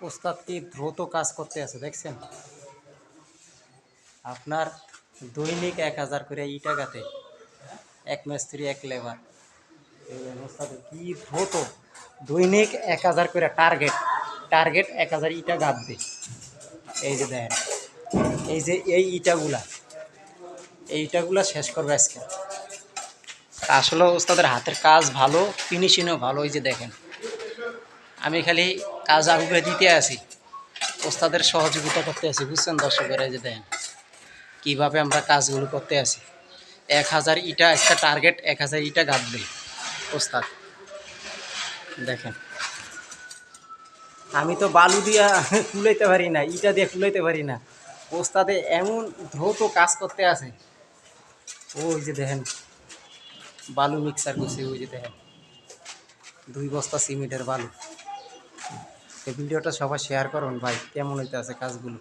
ওস্তাদ কি দ্রুত কাজ করতে আছে দেখছেন। আপনার দৈনিক 1000 করে ইটা গাতে, এক মিস্ত্রি এক লেবার। ওস্তাদ কি দ্রুত দৈনিক 1000 করে টার্গেট টার্গেট 1000 ইটা গাঁথবে। এই যে দেখেন, এই যে এই ইটাগুলা শেষ করবে আজকে। আসলে ওস্তাদের হাতের কাজ ভালো, ফিনিশিংও ভালো। এই যে দেখেন, আমি খালি কাজ আগুয়ে দিতে আসি, ওস্তাদের সহযোগিতা করতে আসি, বুঝছেন দর্শকেরা। এই যে দেখেন কীভাবে আমরা কাজগুলো করতে আসি। 1000 ইটা একটা টার্গেট, 1000 ইটা গাঁথবে ওস্তাদ। দেখেন, আমি তো বালু দিয়া কুলাইতে পারি না, ইটা দিয়ে কুলাইতে পারি না। ওস্তাদে এমন দ্রুত কাজ করতে আছে। ওই যে দেখেন বালু মিক্সার করছে, ওই যে দেখেন 2 বস্তা সিমেন্টের বালু। এই ভিডিওটা সবাই শেয়ার করুন ভাই, কেমন হইতে আছে কাজগুলো।